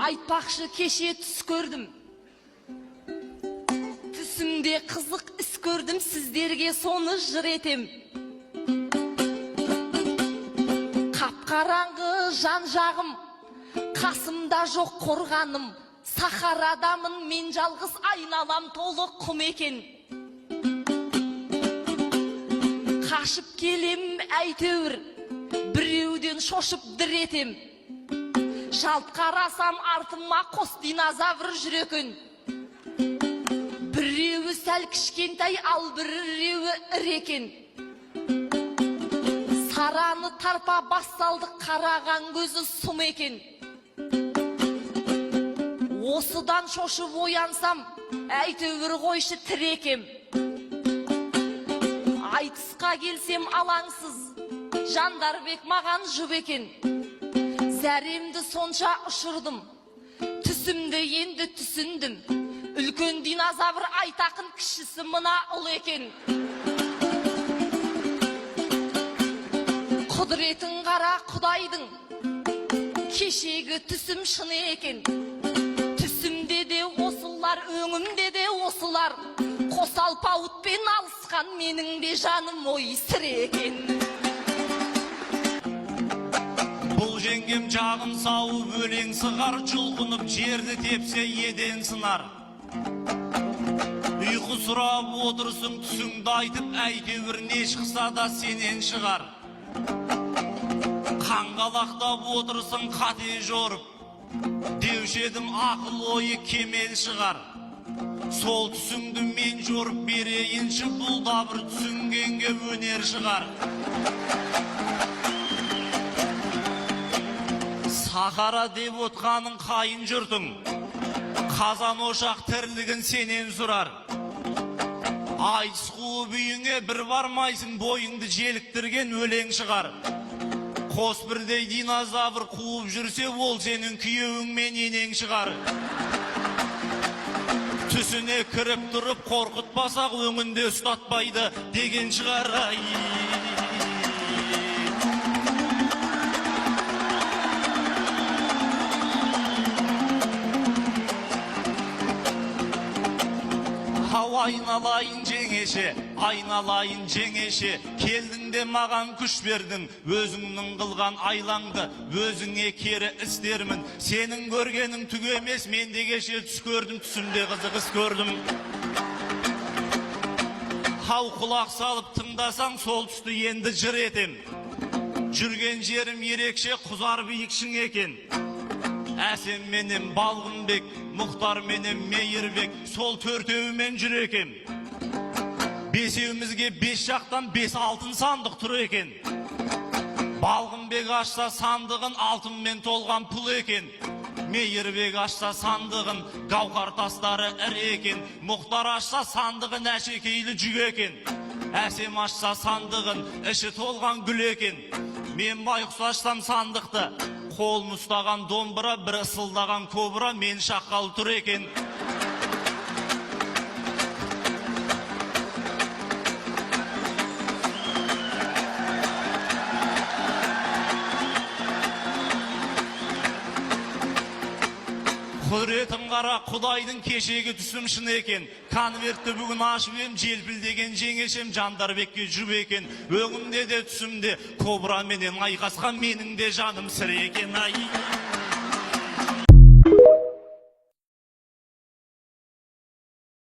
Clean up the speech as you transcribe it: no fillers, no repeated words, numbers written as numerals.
Айтпақшы кеше түс көрдім. Түсімде қызық іс көрдім, сіздерге соны жыр етем. Қапқараңғы жан жағым, қасымда жоқ қорғаным. Сахарадамын мен жалғыз, айналам толы құм екен. Қашып келем әйтеуір, біреуден шошып дір етем. Жалт қарасам артыма қос динозавр жүр екен. Біреуі сәл кішкентай, ал біреуі ірі екен. Сараны тарпа бас салды, қараған көзі сұм екен. Осыдан шошып оянсам, әйтеуір қойшы тірі екем. Айтысқа келсем алаңсыз, Жандарбек маған жұп екен. Зәремді сонша ұшырдым, түсімді енді түсіндім. Үлкен динозавр айтақын, кішісі мына ұл екен. Құдыретін қара Құдайдың, кешегі түсім шыны екен. Түсімде де осылар, өңімде де осылар. Қос алпауытпен алысқан менің де жаным ой сірі екен. Бұл жеңгем жағын сауып өлең сығар, жұлқынып жерді тепсе еден сынар. Ұйқы сұрап отырсың, түсіңді айтып, әйтеуір не шықса да сенен шығар. Қанғалақтап отырсың, қате жорып, деуші едім ақыл ойы кемел шығар. Сол түсіңді мен жорып берейінші, бұл да бір түсінгенге өнер шығар. Сахара деп отқаның қайын жұртың, қазан ошақ тірлігін сенен сұрар. Айтыс қуып үйіңе бір бармайсың, бойыңды желіктірген өлең шығар. Қос бірдей динозавр қуып жүрсе, ол сенің күйеуіңмен енең шығар. Түсіне кіріп тұрып қорқытпасақ, өңінде ұстатпайды деген шығар. Айналайын жеңеше, айналайын жеңеше, келдің де маған күш бердің, өзіңнің қылған айлаңды өзіңе кері істермін. Сенің көргенің түк емес, мен де кеше түс көрдім, түсімде қызық іс көрдім. Хау құлақ салып тыңдасаң, сол түсті енді жыр етем. Жүрген жерім ерекше, құзар биікшің екен. Әсем менен Балғынбек, Мұхтар менен Мейірбек, сол төртеуімен жүр екен. Бесеуімізге 5 жақтан 5 алтын сандық тұр екен. Балғынбек ашса сандығын алтынмен толған пұл екен. Мейірбек ашса сандығын гауһар тастары ірі екен. Мұхтар ашса сандығын әшекейлі жүк екен. Әсем ашса сандығын іші толған гүл екен. Мен байқұс ашсам сандықты, қолын ұстаған домбыра, бір ысылдаған кобра, мен шаққалы тұр екен. Құдіретім қара Құдайдың, кешегі түсім шын екен. Конвертті бүгін ашып ем, желпілдеген жеңешем Жандарбекке жұп екен. Өңімде де түсімде кобра менен айқасқан, менің де жаным сірі екен.